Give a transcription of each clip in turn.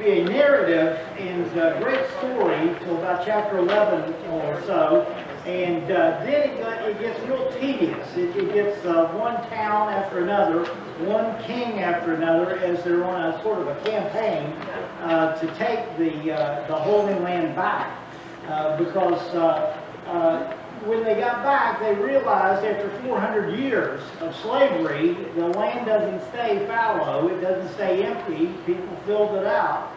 be a narrative and a great story till about chapter 11 or so, and then it gets real tedious. It gets one town after another, one king after another, as they're on a sort of a campaign to take the Holy Land back, because when they got back, they realized after 400 years of slavery, the land doesn't stay fallow, it doesn't stay empty, people filled it out.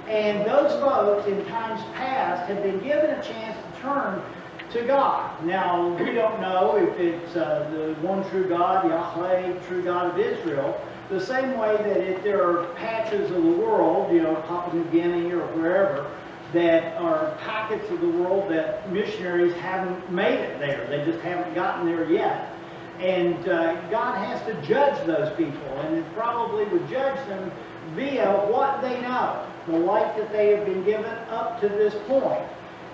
And those folks in times past had been given a chance to turn to God. Now, we don't know if it's the one true God, Yahweh, true God of Israel, the same way that if there are patches of the world, Papua New Guinea or wherever, that are pockets of the world that missionaries haven't made it there. They just haven't gotten there yet. And God has to judge those people, and it probably would judge them via what they know, the life that they have been given up to this point.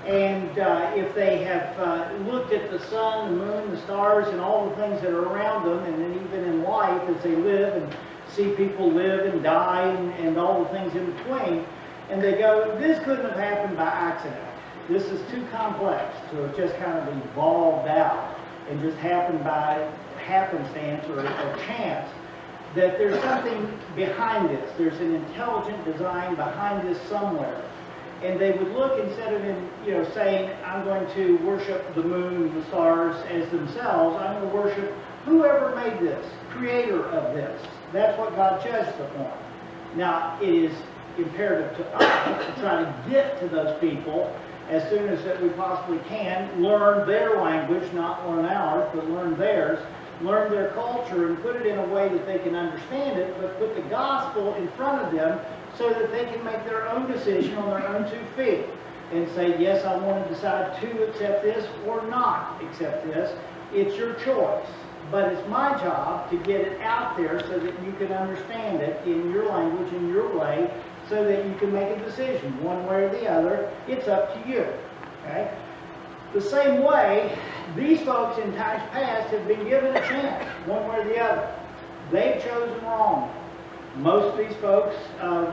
And if they have looked at the sun, the moon, the stars, and all the things that are around them, and then even in life as they live and see people live and die and all the things in between, and they go, this couldn't have happened by accident. This is too complex to have just kind of evolved out and just happened by happenstance or chance. That there's something behind this. There's an intelligent design behind this somewhere. And they would look, instead of saying, I'm going to worship the moon and the stars as themselves, I'm going to worship whoever made this, creator of this. That's what God judged upon. Now, it is imperative to us to try to get to those people as soon as that we possibly can, learn their language, not learn ours, but learn theirs, learn their culture, and put it in a way that they can understand it, but put the gospel in front of them so that they can make their own decision on their own 2 feet and say, yes, I want to decide to accept this or not accept this. It's your choice. But it's my job to get it out there so that you can understand it in your language, in your way, so that you can make a decision one way or the other. It's up to you. Okay? The same way, these folks in times past have been given a chance, one way or the other. They've chosen wrong. Most of these folks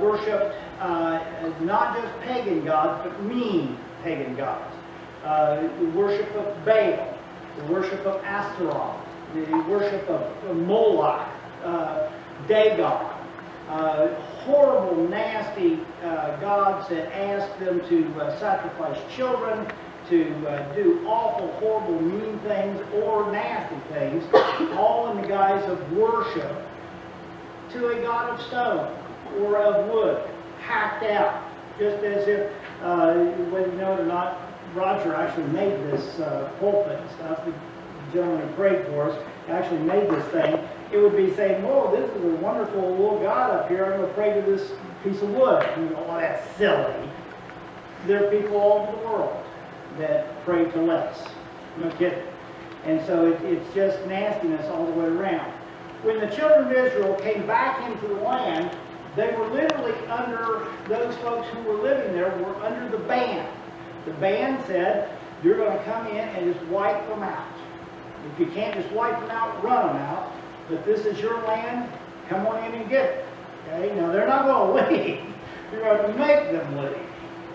worshipped not just pagan gods, but mean pagan gods. The worship of Baal, the worship of Astaroth, the worship of Moloch, Dagon, horrible, nasty gods that asked them to sacrifice children, to do awful, horrible, mean things or nasty things, all in the guise of worship to a god of stone or of wood, hacked out, just as if, whether you know it or not, Roger actually made this pulpit and stuff. The gentleman who prayed for us actually made this thing. It would be saying, "Whoa, this is a wonderful little God up here. I'm going to pray to this piece of wood." You go, "Oh, that's silly." There are people all over the world that pray to less. No kidding. And so it's just nastiness all the way around. When the children of Israel came back into the land, they were literally under, those folks who were living there were under the ban. The ban said, you're going to come in and just wipe them out. If you can't just wipe them out, run them out. But this is your land, come on in and get it. Okay? Now they're not going to leave. You're going to make them leave.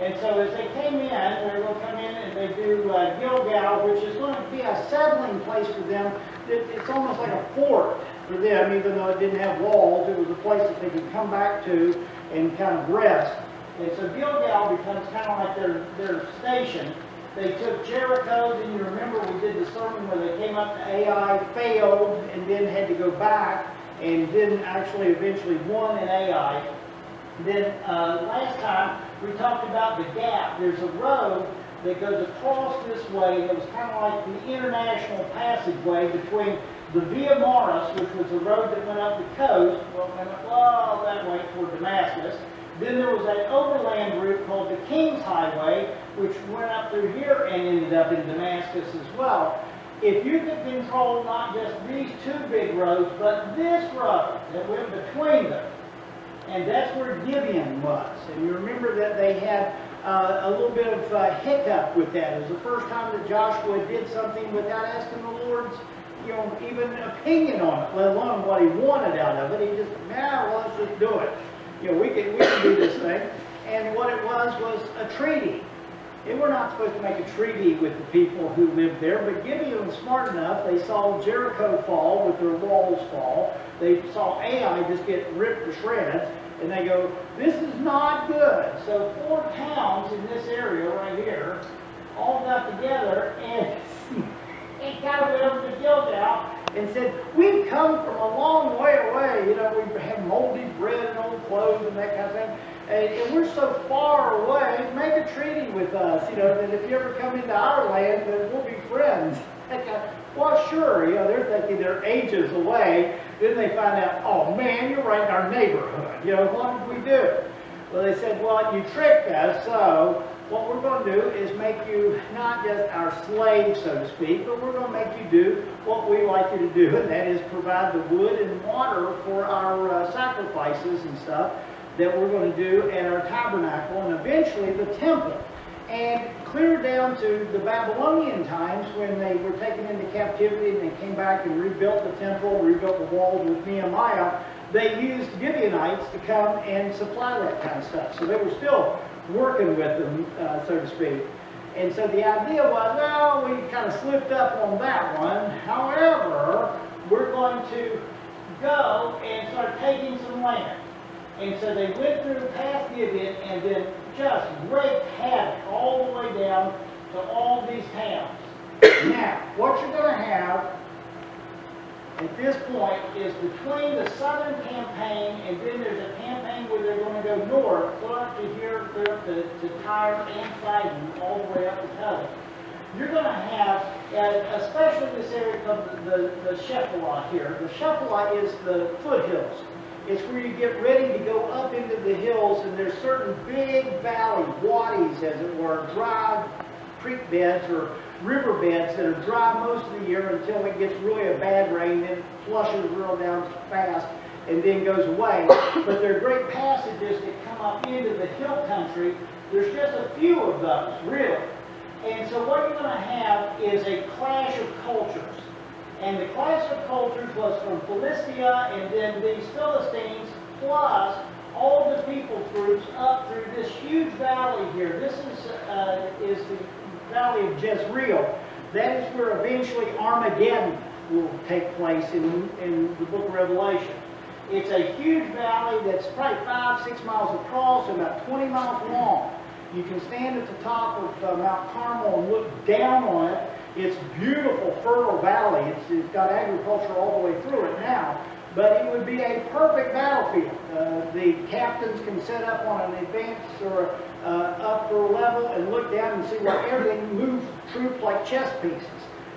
And so as they came in, they were going to come in and they do Gilgal, which is going to be a settling place for them. It's almost like a fort for them, even though it didn't have walls. It was a place that they could come back to and kind of rest. And so Gilgal becomes kind of like their station. They took Jericho, and you remember we did the sermon where they came up to Ai, failed, and then had to go back, and then actually eventually won in Ai. Then last time we talked about the gap. There's a road that goes across this way that was kind of like the international passageway between the Via Maris, which was the road that went up the coast, went up all that way toward Damascus. Then there was that overland route called the King's Highway, which went up through here and ended up in Damascus as well. If you could control not just these 2 big roads, but this road that went between them, and that's where Gibeon was. And you remember that they had a little bit of hiccup with that. It was the first time that Joshua did something without asking the Lord's, even opinion on it, let alone what he wanted out of it. He just, well, let's just do it. We can do this thing. and what it was a treaty. They were not supposed to make a treaty with the people who lived there, but Gideon was smart enough. They saw Jericho fall with their walls fall. They saw Ai just get ripped to shreds, and they go, this is not good. So 4 towns in this area right here all got together and kind of went over to Gilgal and said, we've come from a long way away. You know, we have moldy bread and old clothes and that kind of thing. And we're so far away, make a treaty with us, you know, that if you ever come into our land, then we'll be friends. Well, sure, you know, they're thinking they're ages away. Then they find out, oh man, you're right in our neighborhood. You know, what did we do? Well, they said, well, you tricked us, so what we're going to do is make you not just our slave, so to speak, but we're going to make you do what we like you to do, and that is provide the wood and water for our sacrifices and stuff that we're going to do at our tabernacle and eventually the temple. And clear down to the Babylonian times when they were taken into captivity and they came back and rebuilt the temple, rebuilt the walls with Nehemiah, they used Gibeonites to come and supply that kind of stuff. So they were still working with them, so to speak. And so the idea was, well, we kind of slipped up on that one. However, we're going to go and start taking some land. And so they went through past Gibeon and then just wreaked havoc all the way down to all these towns. Now, what you're going to have at this point is between the southern campaign and then there's a campaign where they're going to go north, clear up to here, clear up to Tyre and Sidon, all the way up to Pella. You're going to have, especially this area called the Shephelah here. The Shephelah is the foothills. It's where you get ready to go up into the hills, and there's certain big valleys, wadis as it were, dry creek beds or river beds that are dry most of the year until it gets really a bad rain, then it flushes real down fast and then goes away. But there are great passages that come up into the hill country. There's just a few of those, really. And so what you're going to have is a clash of cultures. And the clash of cultures was from Philistia and then these Philistines plus all the people groups up through this huge valley here. This is the valley of Jezreel. That is where eventually Armageddon will take place in the book of Revelation. It's a huge valley that's probably 5-6 miles across and about 20 miles long. You can stand at the top of Mount Carmel and look down on it. It's beautiful, fertile valley. It's got agriculture all the way through it now. But it would be a perfect battlefield. The captains can set up on an advanced or upper level and look down and see where everything moves troops like chess pieces.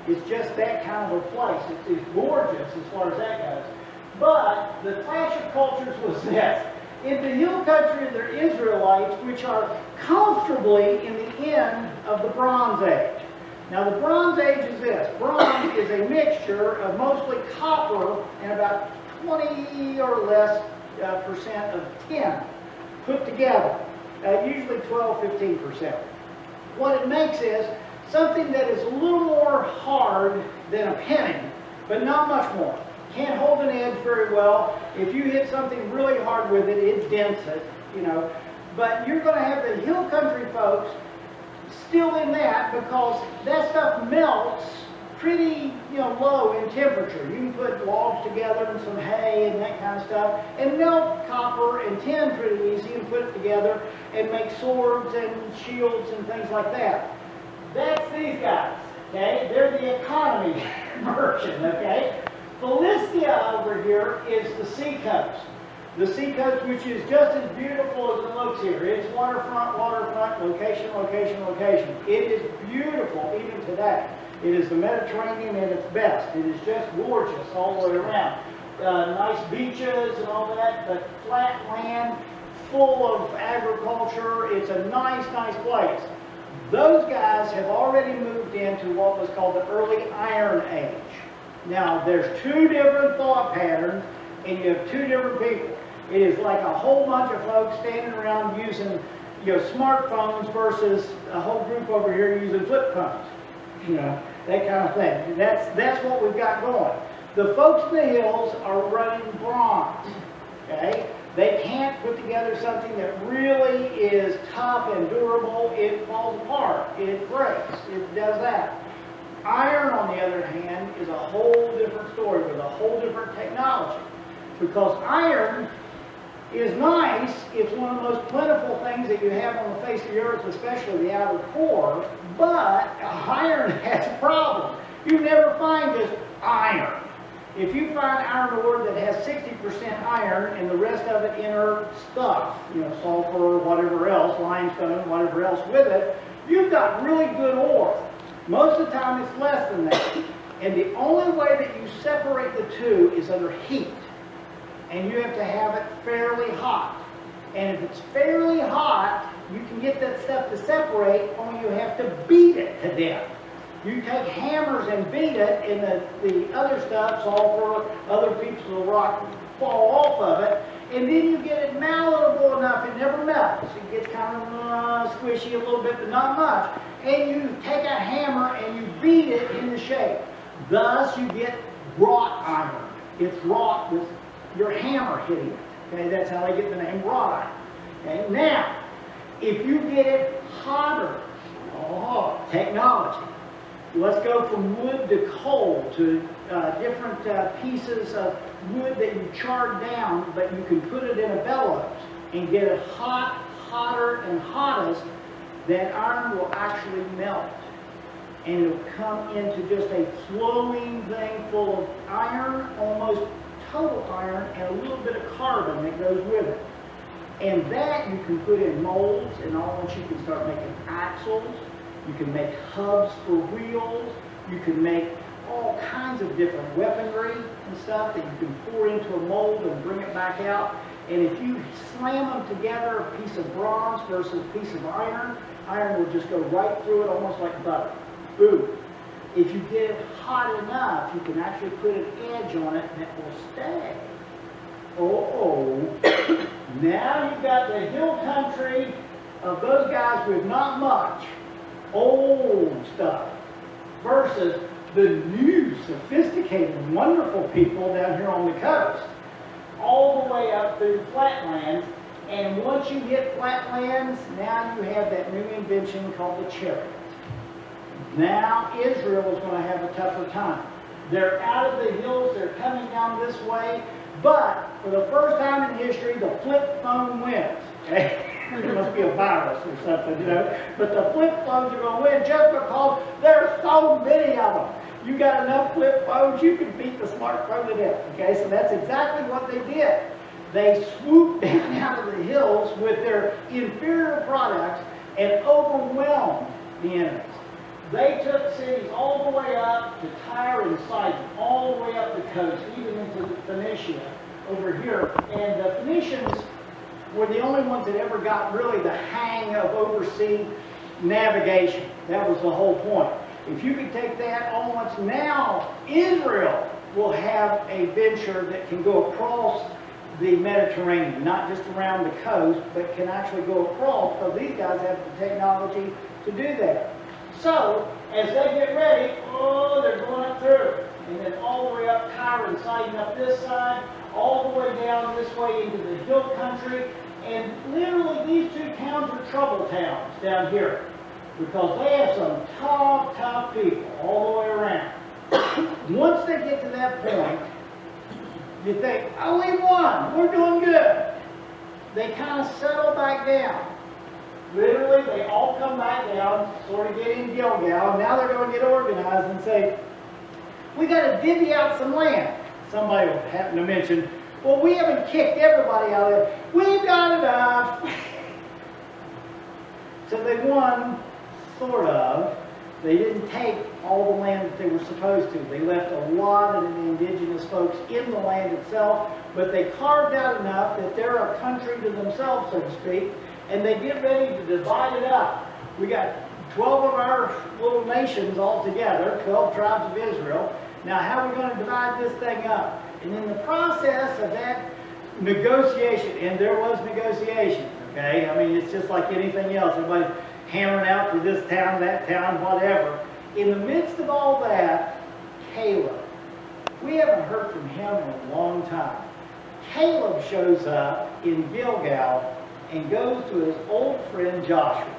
It's just that kind of a place. It's gorgeous as far as that goes. But the clash of cultures was this. In the hill country, there are Israelites which are comfortably in the end of the Bronze Age. Now the Bronze Age is this. Bronze is a mixture of mostly copper and about 20 or less percent of tin put together. Usually 12-15%. What it makes is something that is a little more hard than a penny, but not much more. Can't hold an edge very well. If you hit something really hard with it, it dents it, you know. But you're going to have the hill country folks still in that because that stuff melts pretty, low in temperature. You can put logs together and some hay and that kind of stuff and melt copper and tin pretty easy and put it together and make swords and shields and things like that. That's these guys, okay? They're the economy version, okay? Philistia over here is the seacoast. The seacoast, which is just as beautiful as it looks here. It's waterfront, waterfront, location, location, location. It is beautiful even today. It is the Mediterranean at its best. It is just gorgeous all the way around. Nice beaches and all that, but flat land, full of agriculture. It's a nice, nice place. Those guys have already moved into what was called the early Iron Age. Now, there's two different thought patterns, and you have two different people. It is like a whole bunch of folks standing around using, smartphones versus a whole group over here using flip phones. That kind of thing. That's what we've got going. The folks in the hills are running bronze. Okay? They can't put together something that really is tough and durable. It falls apart. It breaks. It does that. Iron, on the other hand, is a whole different story with a whole different technology. Because iron is nice. It's one of the most plentiful things that you have on the face of the earth, especially the outer core. But iron has a problem. You never find just iron. If you find iron ore that has 60% iron and the rest of it inert stuff, sulfur, whatever else, limestone, whatever else with it, you've got really good ore. Most of the time it's less than that. And the only way that you separate the two is under heat. And you have to have it fairly hot. And if it's fairly hot, you can get that stuff to separate, only you have to beat it to death. You take hammers and beat it, and the other stuff, sulfur, other pieces of rock, fall off of it, and then you get it malleable enough, it never melts. It gets kind of squishy a little bit, but not much. And you take a hammer and you beat it into shape. Thus, you get wrought iron. It's wrought with your hammer hitting it. Okay, that's how they get the name wrought iron. Okay, now, if you get it hotter, technology. Let's go from wood to coal to different pieces of wood that you charred down, but you can put it in a bellows and get it hot, hotter, and hottest. That iron will actually melt. And it'll come into just a flowing thing full of iron, almost total iron, and a little bit of carbon that goes with it. And that you can put in molds, and all once you can start making axles. You can make hubs for wheels. You can make all kinds of different weaponry and stuff that you can pour into a mold and bring it back out. And if you slam them together, a piece of bronze versus a piece of iron, iron will just go right through it almost like butter. Boom. If you get it hot enough, you can actually put an edge on it that will stay. Now you've got the hill country of those guys with not much. Old stuff versus the new, sophisticated, wonderful people down here on the coast, all the way up through flatlands. And once you hit flatlands, now you have that new invention called the chariot. Now Israel is going to have a tougher time. They're out of the hills, they're coming down this way, but for the first time in history, the flip phone wins. Okay? There must be a virus or something, But the flip phones are going to win just because there's so many of them. You got enough flip phones, you can beat the smartphone to death. Okay, so that's exactly what they did. They swooped down out of the hills with their inferior products and overwhelmed the enemies. They took cities all the way up to Tyre and Sidon, all the way up the coast, even into Phoenicia over here. And the Phoenicians were the only ones that ever got really the hang of oversea navigation. That was the whole point. If you could take that on once, now Israel will have a venture that can go across the Mediterranean, not just around the coast, but can actually go across, because these guys have the technology to do that. So, as they get ready, they're going up through. And then all the way up Tyre and Sidon up this side, all the way down this way into the hill country. And literally these two towns are trouble towns down here, because they have some tough people all the way around. Once they get to that point, you think, oh, we won, we're doing good. They kind of settle back down. Literally, they all come back down, sort of get in Gilgal. Now they're going to get organized and say, we got to divvy out some land. Somebody will happen to mention, well, we haven't kicked everybody out of it. We've got enough. So they won, sort of. They didn't take all the land that they were supposed to. They left a lot of the indigenous folks in the land itself, but they carved out enough that they're a country to themselves, so to speak, and they get ready to divide it up. We got 12 of our little nations all together, 12 tribes of Israel. Now, how are we going to divide this thing up? And in the process of that negotiation, and there was negotiation, okay? I mean, it's just like anything else. Everybody's hammering out for this town, that town, whatever. In the midst of all that, Caleb. We haven't heard from him in a long time. Caleb shows up in Gilgal and goes to his old friend Joshua.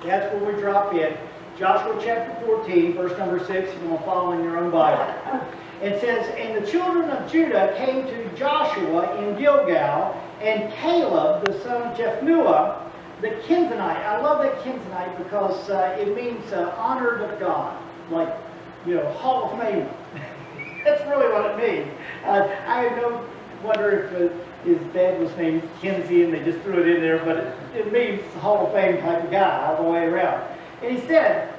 That's where we drop in. Joshua chapter 14, verse number 6, if you want to follow in your own Bible. It says, and the children of Judah came to Joshua in Gilgal, and Caleb, the son of Jephunneh, the Kenizzite. I love that Kenizzite because it means honored of God, like, Hall of Fame. That's really what it means. I wonder if his dad was named Kinsey and they just threw it in there, but it means Hall of Fame type of guy all the way around. And he said,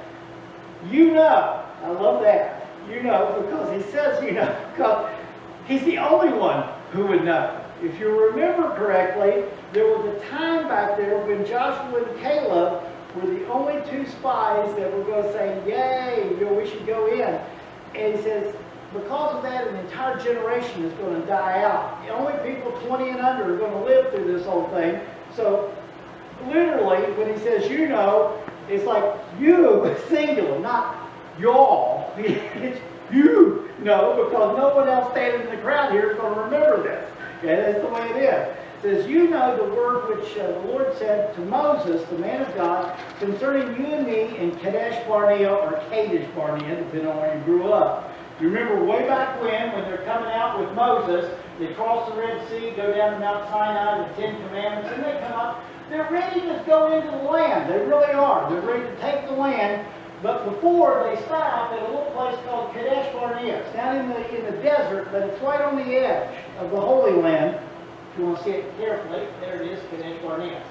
I love that, because he says, because he's the only one who would know. If you remember correctly, there was a time back there when Joshua and Caleb were the only two spies that were going to say, yay, we should go in. And he says, because of that, an entire generation is going to die out. Only people 20 and under are going to live through this whole thing. So, literally, when he says, it's like you, singular, not y'all. It's you, because no one else standing in the crowd here is going to remember this. Okay, that's the way it is. It says, the word which the Lord said to Moses, the man of God, concerning you and me in Kadesh Barnea or Kadesh Barnea, depending on where you grew up. You remember way back when they're coming out with Moses, they cross the Red Sea, go down to Mount Sinai, the Ten Commandments, and they come up. They're ready to go into the land. They really are. They're ready to take the land. But before, they stop at a little place called Kadesh Barnea. It's down in the desert, but it's right on the edge of the Holy Land. If you want to see it carefully, there it is, Kadesh Barnea.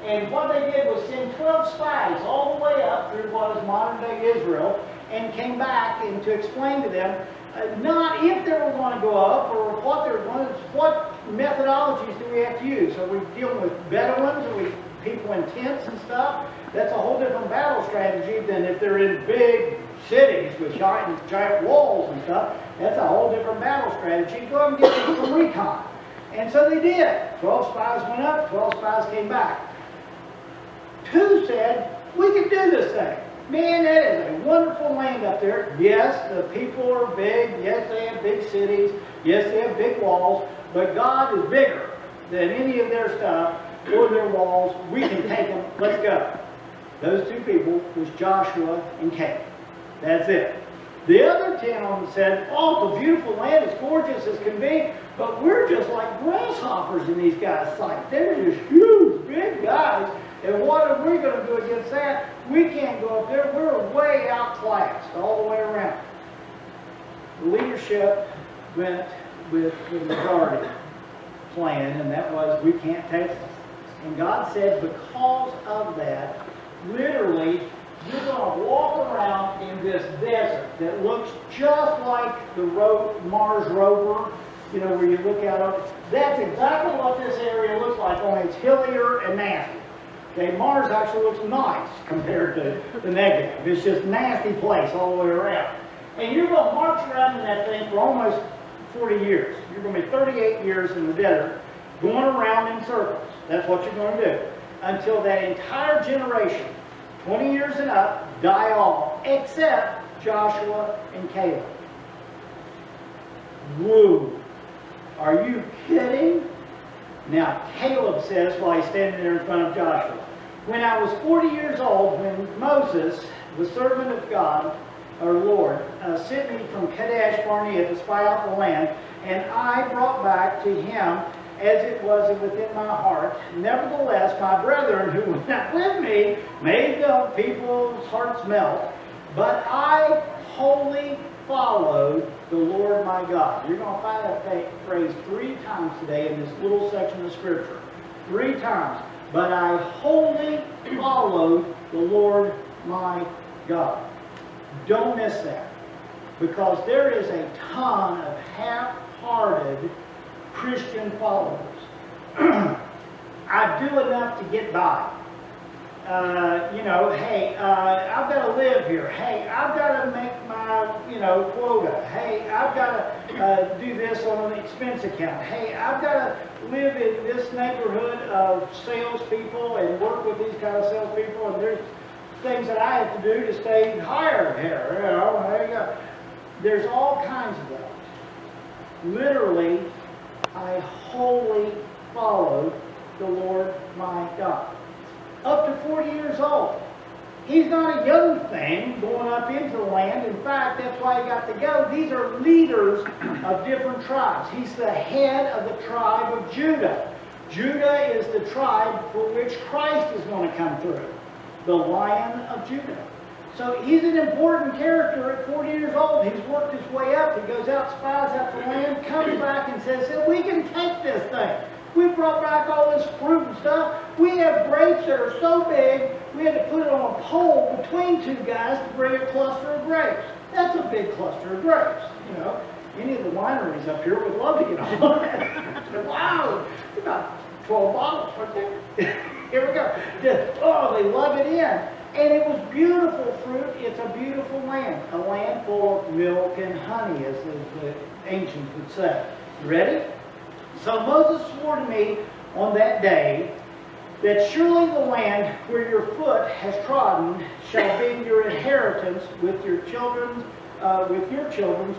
And what they did was send 12 spies all the way up through what is modern-day Israel, and came back and to explain to them not if they were going to go up or what they were going to, what methodologies do we have to use. Are we dealing with Bedouins? Are we people in tents and stuff? That's a whole different battle strategy than if they're in big cities with giant walls and stuff. That's a whole different battle strategy. Go and get some recon. And so they did. 12 spies went up, 12 spies came back. 2 said, we can do this thing. Man, that is a wonderful land up there. Yes, the people are big. Yes, they have big cities. Yes, they have big walls. But God is bigger than any of their stuff or their walls. We can take them. Let's go. Those 2 people was Joshua and Caleb. That's it. The other 10 of them said, oh, it's a beautiful land. It's gorgeous as can be. But we're just like grasshoppers in these guys' sight. They're just huge, big guys. And what are we going to do against that? We can't go up there. We're way outclassed all the way around. The leadership went with the majority plan, and that was, we can't take this. And God said, because of that, literally, you're going to walk around in this desert that looks just like the Mars rover, where you look out of. That's exactly what this area looks like, only it's hillier and nasty. Okay, Mars actually looks nice compared to the negative. It's just a nasty place all the way around. And you're going to march around in that thing for almost 40 years. You're going to be 38 years in the desert, going around in circles. That's what you're going to do. Until that entire generation, 20 years and up, die off, except Joshua and Caleb. Woo! Are you kidding? Now, Caleb says, while he's standing there in front of Joshua, when I was 40 years old, when Moses, the servant of God, our Lord, sent me from Kadesh Barnea to spy out the land, and I brought back to him as it was within my heart. Nevertheless, my brethren who went out with me made the people's hearts melt, but I wholly followed the Lord my God. You're going to find that phrase 3 times today in this little section of Scripture. 3 times. But I wholly followed the Lord my God. Don't miss that. Because there is a ton of half-hearted Christian followers. I do enough to get by. Hey, I've got to live here. Hey, I've got to make my, quota. Hey, I've got to do this on an expense account. Hey, I've got to live in this neighborhood of salespeople and work with these kind of salespeople, and there's things that I have to do to stay hired here. There you go. There's all kinds of those. Literally, I wholly follow the Lord my God. Up to 40 years old. He's not a young thing going up into the land. In fact, that's why he got to go. These are leaders of different tribes. He's the head of the tribe of Judah. Judah is the tribe for which Christ is going to come through. The Lion of Judah. So he's an important character at 40 years old. He's worked his way up. He goes out, spies out the land, comes back and says, we can take this thing. We brought back all this fruit and stuff. We have grapes that are so big, we had to put it on a pole between two guys to bring a cluster of grapes. That's a big cluster of grapes. You know, any of the wineries up here would love to get on that. Wow, it's about 12 bottles right there. Here we go. Oh, they love it in. And it was beautiful fruit. It's a beautiful land. A land full of milk and honey, as the ancients would say. You ready? So Moses swore to me on that day that surely the land where your foot has trodden shall be your inheritance with your children's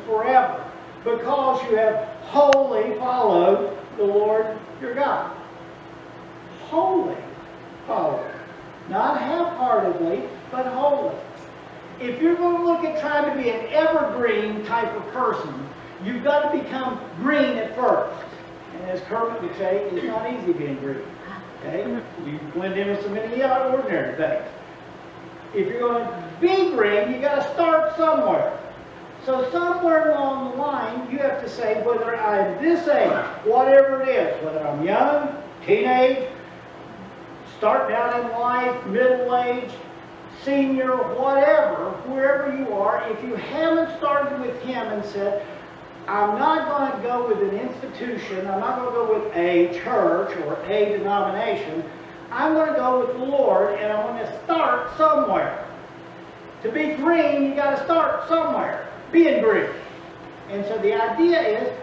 forever, because you have wholly followed the Lord your God. Wholly followed. Not half-heartedly, but wholly. If you're going to look at trying to be an evergreen type of person, you've got to become green at first. And as Kermit would say, it's not easy being green. Okay? You blend in with so many ordinary things. If you're going to be green, you've got to start somewhere. So somewhere along the line, you have to say whether I'm this age, whatever it is, whether I'm young, teenage, starting out in life, middle age, senior, whatever, wherever you are, if you haven't started with Him and said, I'm not going to go with an institution, I'm not going to go with a church or a denomination, I'm going to go with the Lord, and I'm going to start somewhere. To be green, you got to start somewhere, being green. And so the idea is,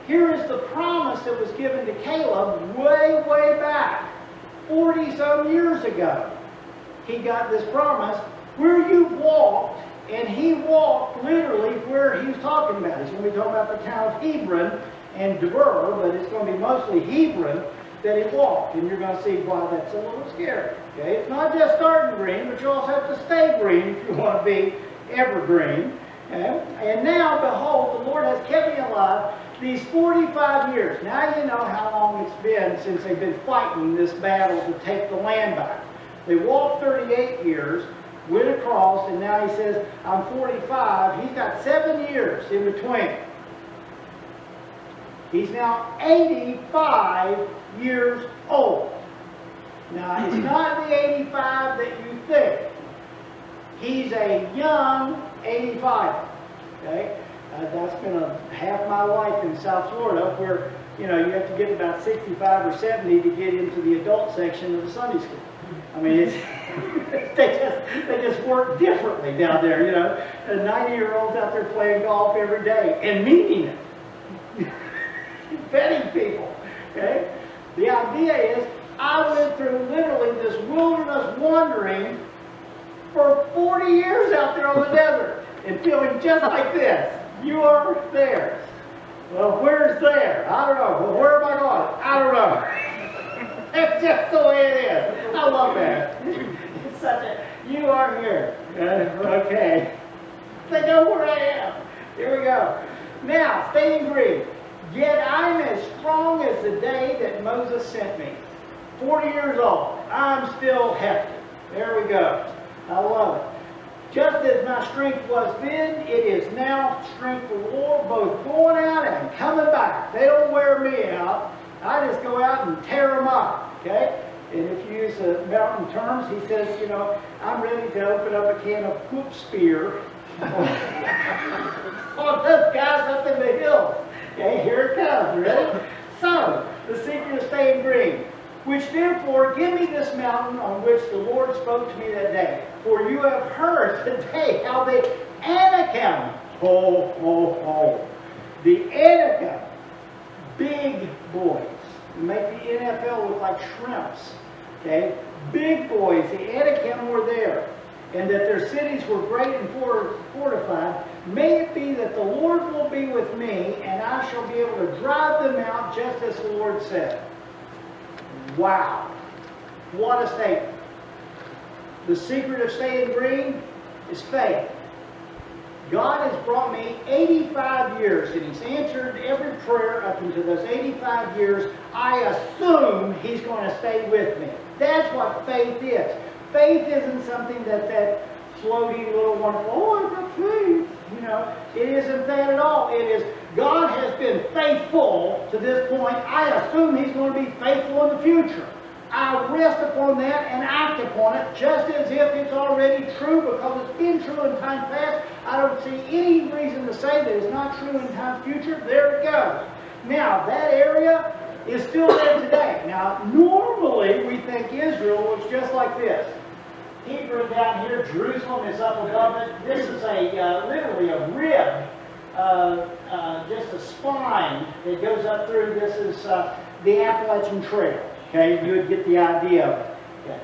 here is the promise that was given to Caleb way, way back. 40-some years ago, he got this promise where you walked, and he walked literally where he was talking about. He's going to be talking about the town of Hebron and Debur, but it's going to be mostly Hebron that he walked, and you're going to see why that's a little scary. Okay? It's not just starting green, but you also have to stay green if you want to be evergreen. Okay? And now, behold, the Lord has kept me alive these 45 years. Now you know how long it's been since they've been fighting this battle to take the land back. They walked 38 years, went across, and now he says, I'm 45. He's got 7 years in between. He's now 85 years old. Now, it's not the 85 that you think. He's a young 85. Okay? That's been half my life in South Florida, where you have to get about 65 or 70 to get into the adult section of the Sunday school. I mean, it's they just work differently down there. And 90-year-olds out there playing golf every day and meeting it, vetting people. Okay, the idea is I went through literally this wilderness wandering for 40 years out there on the desert and feeling just like this. You are there. Well, where's there? I don't know. Well, where am I going? I don't know. That's just the way it is. I love that. It's such a, you are here. Okay. They know where I am. Here we go. Now, staying green. Yet I'm as strong as the day that Moses sent me. 40 years old. I'm still hefty. There we go. I love it. Just as my strength was then, it is now strength of the Lord, both going out and coming back. They don't wear me out. I just go out and tear them up. Okay? And if you use mountain terms, he says, I'm ready to open up a can of whoop spear on those guys up in the hills. Okay, here it comes. Ready? So, the secret of staying green. Which therefore give me this mountain on which the Lord spoke to me that day. For you have heard today how the Anakim, the Anakim, big boys, make the NFL look like shrimps. Okay, big boys, the Anakim were there. and that their cities were great and fortified. May it be that the Lord will be with me, and I shall be able to drive them out just as the Lord said. Wow. What a statement. The secret of staying green is faith. God has brought me 85 years, and He's answered every prayer up until those 85 years. I assume He's going to stay with me. That's what faith is. Faith isn't something that floaty little wonderful, oh, I've got faith. You know, it isn't that at all. It is, God has been faithful to this point. I assume He's going to be faithful in the future. I rest upon that and act upon it just as if it's already true, because it's been true in time past. I don't see any reason to say that it's not true in time future. There it goes. Now, that area is still there today. Now, normally we think Israel looks just like this. Hebron down here, Jerusalem is up above it. This is literally a rib, just a spine that goes up through. This is the Appalachian Trail. Okay, you would get the idea of it. Okay.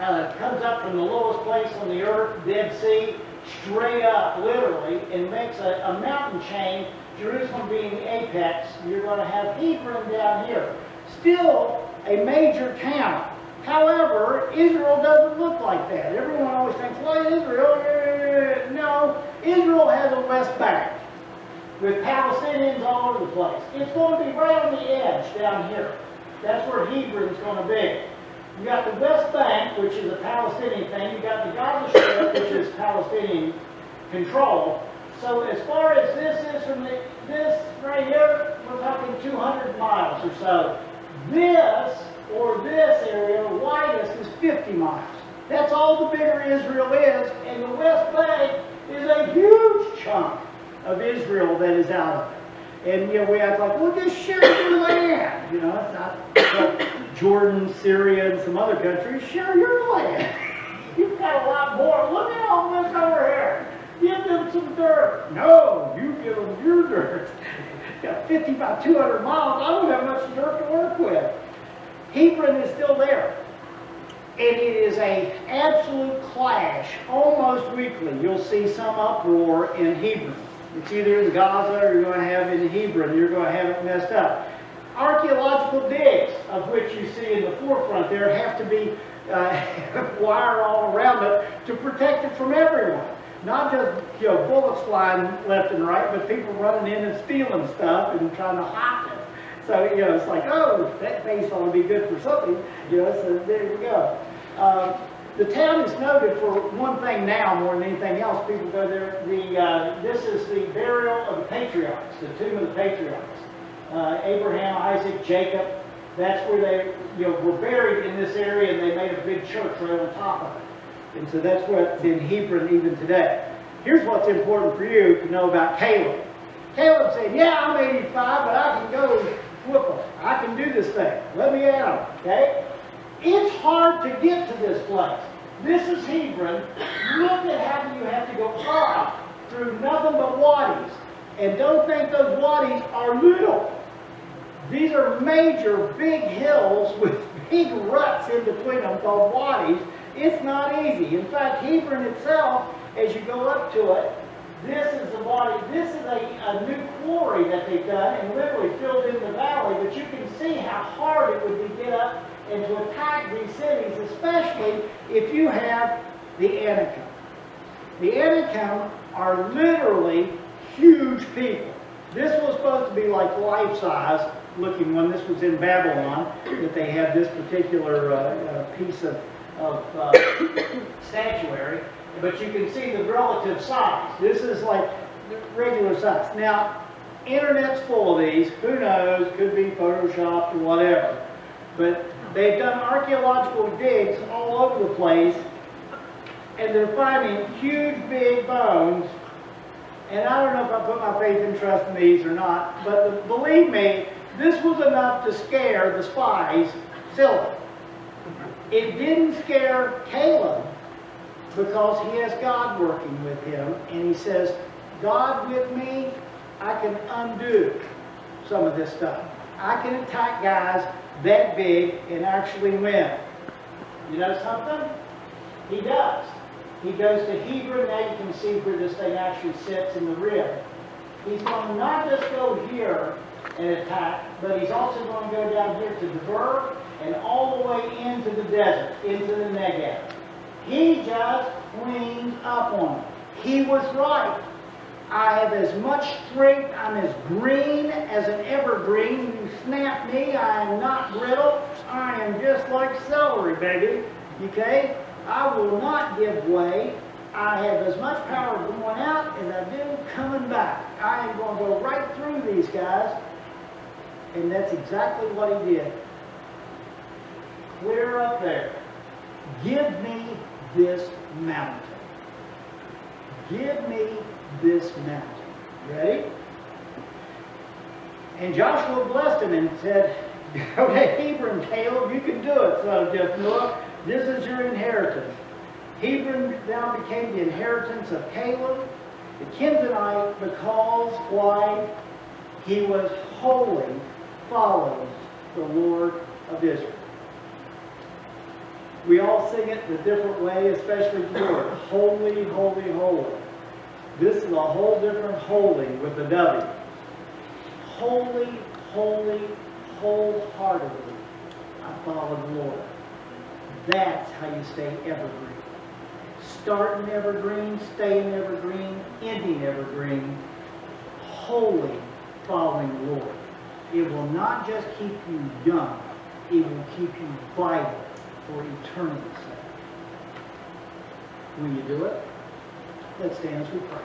It comes up from the lowest place on the earth, Dead Sea, straight up, literally, and makes a mountain chain. Jerusalem being the apex. You're going to have Hebron down here. Still a major town. However, Israel doesn't look like that. Everyone always thinks, well, Israel, no. Israel has a West Bank with Palestinians all over the place. It's going to be right on the edge down here. That's where Hebron's going to be. You got the West Bank, which is a Palestinian thing. You got the Gaza Strip, which is Palestinian control. So as far as this is from this right here, we're talking 200 miles or so. This area, the widest, is 50 miles. That's all the bigger Israel is, and the West Bank is a huge chunk of Israel that is out of it. And, you know, we act like, well, just share your land. You know, it's not like Jordan, Syria, and some other countries. Share your land. You've got a lot more. Look at all this over here. Give them some dirt. No, you give them your dirt. Got 50 by 200 miles. I don't have much dirt to work with. Hebron is still there. And it is an absolute clash. Almost weekly, you'll see some uproar in Hebron. It's either in Gaza or you're going to have it in Hebron. You're going to have it messed up. Archaeological digs, of which you see in the forefront there, have to be wire all around it to protect it from everyone. Not just, you know, bullets flying left and right, but people running in and stealing stuff and trying to hawk it. So, you know, it's like, oh, that base ought to be good for something. You know, so there you go. The town is noted for one thing now more than anything else. People go there. This is the burial of the patriarchs, the tomb of the patriarchs. Abraham, Isaac, Jacob. That's where they, you know, were buried in this area, and they made a big church right on top of it. And so that's what's in Hebron even today. Here's what's important for you to know about Caleb. Caleb said, yeah, I'm 85, but I can go whoop them. I can do this thing. Let me at them, okay? It's hard to get to this place. This is Hebron. Look at how you have to go up through nothing but wadis. And don't think those wadis are little. These are major, big hills with big ruts in between them called wadis. It's not easy. In fact, Hebron itself, as you go up to it, this is the wadi. This is a new quarry that they've done and literally filled in the valley. But you can see how hard it would be to get up and to attack these cities, especially if you have the Anakim. The Anakim are literally huge people. This was supposed to be like life-size looking one. This was in Babylon that they had this particular piece of statuary. But you can see the relative size. This is like regular size. Now, internet's full of these. Who knows? Could be photoshopped or whatever. But they've done archaeological digs all over the place, and they're finding huge, big bones. And I don't know if I put my faith and trust in these or not, but believe me, this was enough to scare the spies silly. It didn't scare Caleb because he has God working with him, and he says, God with me, I can undo some of this stuff. I can attack guys that big and actually win. You know something? He does. He goes to Hebron. Now you can see where this thing actually sits in the rib. He's going to not just go here and attack, but he's also going to go down here to Debur and all the way into the desert, into the Negev. He just cleaned up on it. He was right. I have as much strength. I'm as green as an evergreen. You snap me, I am not brittle. I am just like celery, baby. Okay? I will not give way. I have as much power going out as I do coming back. I am going to go right through these guys. And that's exactly what he did. Clear up there. Give me this mountain. Give me this mountain. Ready? And Joshua blessed him and said, go to Hebron, Caleb, you can do it, son of Jephunneh. This is your inheritance. Hebron now became the inheritance of Caleb, the Kenizzite, because why? He was wholly follows the Lord of Israel. We all sing it in a different way, especially Lord. Holy, holy, holy. This is a whole different holy with a W. Holy, holy, wholeheartedly, I follow the Lord. That's how you stay evergreen. Starting evergreen, staying evergreen, ending evergreen, wholly following the Lord. It will not just keep you young, it will keep you vital for eternity's sake. Will you do it? Let's stand as we pray.